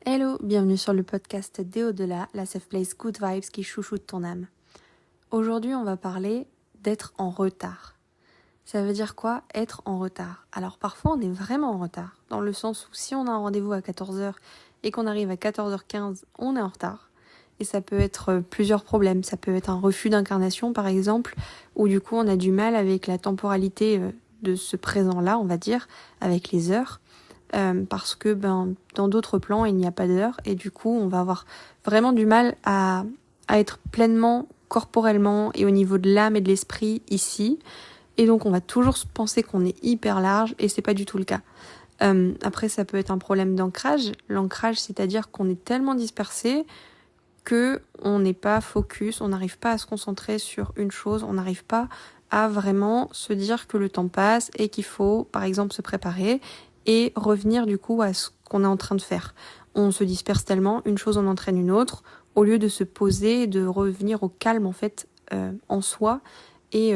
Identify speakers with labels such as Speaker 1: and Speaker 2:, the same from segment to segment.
Speaker 1: Hello, bienvenue sur le podcast des Au-delà, la safe place good vibes qui chouchoute ton âme. Aujourd'hui, on va parler d'être en retard. Ça veut dire quoi, être en retard? Alors parfois, on est vraiment en retard, dans le sens où si on a un rendez-vous à 14h et qu'on arrive à 14h15, on est en retard. Et ça peut être plusieurs problèmes. Ça peut être un refus d'incarnation, par exemple, où du coup, on a du mal avec la temporalité de ce présent-là, on va dire, avec les heures. Parce que dans d'autres plans, il n'y a pas d'heure et du coup, on va avoir vraiment du mal à être pleinement, corporellement et au niveau de l'âme et de l'esprit ici. Et donc, on va toujours penser qu'on est hyper large et c'est pas du tout le cas. Après, ça peut être un problème d'ancrage. L'ancrage, c'est-à-dire qu'on est tellement dispersé que on n'est pas focus, on n'arrive pas à se concentrer sur une chose, on n'arrive pas à vraiment se dire que le temps passe et qu'il faut, par exemple, se préparer et revenir du coup à ce qu'on est en train de faire. On se disperse tellement, une chose en entraîne une autre, au lieu de se poser, de revenir au calme en fait en soi et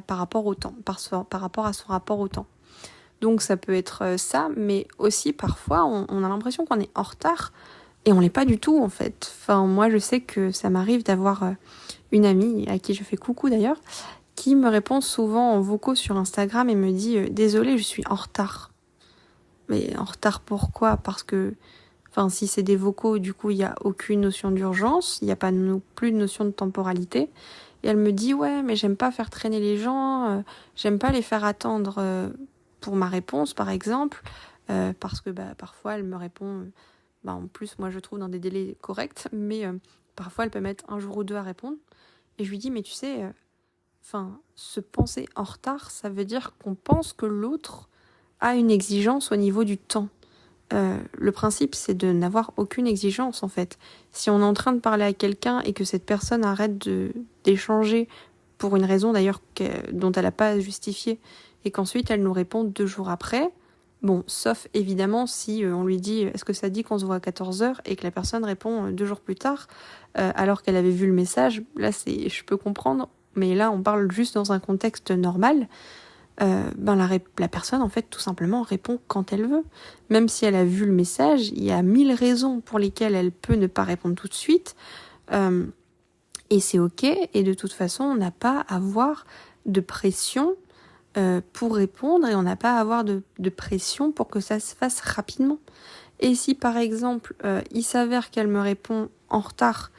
Speaker 1: par rapport au temps, par rapport à son rapport au temps. Donc ça peut être ça, mais aussi parfois on a l'impression qu'on est en retard et on l'est pas du tout en fait. Enfin moi je sais que ça m'arrive d'avoir une amie à qui je fais coucou d'ailleurs, qui me répond souvent en vocaux sur Instagram et me dit désolée je suis en retard. Mais en retard pourquoi? Parce que, si c'est des vocaux, du coup, il n'y a aucune notion d'urgence, il n'y a pas non plus de notion de temporalité. Et elle me dit, ouais, mais j'aime pas faire traîner les gens, j'aime pas les faire attendre pour ma réponse, par exemple, parce que parfois, elle me répond, en plus, moi, je trouve dans des délais corrects, mais parfois, elle peut mettre un jour ou deux à répondre. Et je lui dis, mais tu sais, se penser en retard, ça veut dire qu'on pense que l'autre a une exigence au niveau du temps. Le principe, c'est de n'avoir aucune exigence, en fait. Si on est en train de parler à quelqu'un et que cette personne arrête d'échanger pour une raison d'ailleurs dont elle n'a pas justifié, et qu'ensuite elle nous répond 2 jours après, bon, sauf évidemment si on lui dit « Est-ce que ça dit qu'on se voit à 14h ?» et que la personne répond 2 jours plus tard, alors qu'elle avait vu le message, là, je peux comprendre, mais là, on parle juste dans un contexte normal. La personne en fait tout simplement répond quand elle veut. Même si elle a vu le message, il y a 1000 raisons pour lesquelles elle peut ne pas répondre tout de suite. Et c'est ok, et de toute façon on n'a pas à avoir de pression pour répondre, et on n'a pas à avoir de pression pour que ça se fasse rapidement. Et si par exemple il s'avère qu'elle me répond en retard,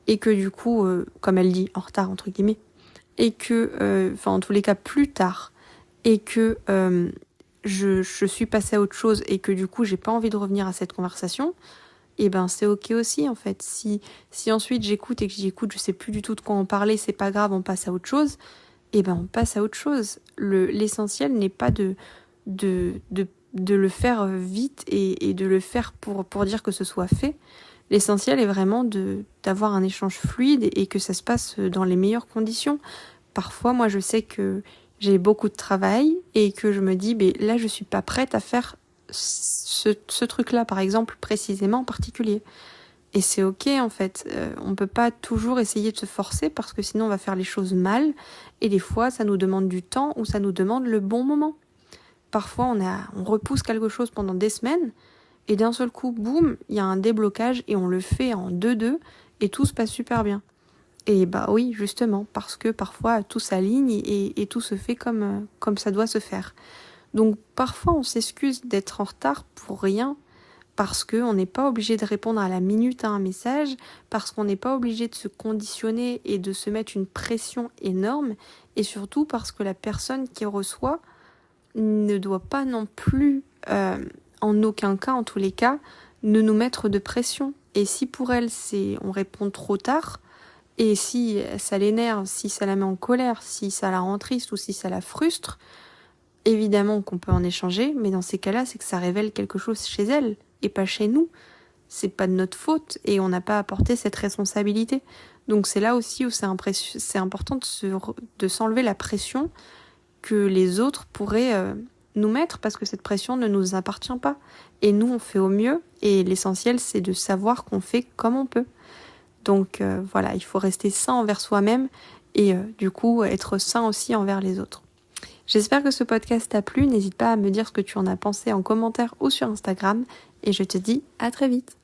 Speaker 1: et que du coup, comme elle dit, en retard entre guillemets, et que, en tous les cas plus tard, et que je suis passée à autre chose et que du coup j'ai pas envie de revenir à cette conversation, et c'est ok aussi en fait. Si ensuite j'écoute et que j'écoute, je sais plus du tout de quoi on parlait, c'est pas grave, on passe à autre chose, on passe à autre chose. L'essentiel n'est pas de le faire vite et de le faire pour dire que ce soit fait. L'essentiel est vraiment d'avoir un échange fluide et que ça se passe dans les meilleures conditions. Parfois, moi, je sais que j'ai beaucoup de travail et que je me dis, là, je suis pas prête à faire ce truc-là, par exemple, précisément en particulier. Et c'est ok, en fait. On peut pas toujours essayer de se forcer parce que sinon, on va faire les choses mal. Et des fois, ça nous demande du temps ou ça nous demande le bon moment. Parfois, on repousse quelque chose pendant des semaines et d'un seul coup, boum, il y a un déblocage et on le fait en 2-2 et tout se passe super bien. Et oui, justement, parce que parfois tout s'aligne et tout se fait comme ça doit se faire. Donc parfois on s'excuse d'être en retard pour rien, parce qu'on n'est pas obligé de répondre à la minute à un message, parce qu'on n'est pas obligé de se conditionner et de se mettre une pression énorme, et surtout parce que la personne qui reçoit ne doit pas non plus, en aucun cas, en tous les cas, ne nous mettre de pression. Et si pour elle, on répond trop tard, et si ça l'énerve, si ça la met en colère, si ça la rend triste ou si ça la frustre, évidemment qu'on peut en échanger, mais dans ces cas-là, c'est que ça révèle quelque chose chez elle et pas chez nous. C'est pas de notre faute et on n'a pas à porter cette responsabilité. Donc c'est là aussi où c'est important de s'enlever la pression que les autres pourraient nous mettre, parce que cette pression ne nous appartient pas. Et nous, on fait au mieux, et l'essentiel, c'est de savoir qu'on fait comme on peut. Donc voilà, il faut rester sain envers soi-même et du coup être sain aussi envers les autres. J'espère que ce podcast t'a plu, n'hésite pas à me dire ce que tu en as pensé en commentaire ou sur Instagram, et je te dis à très vite.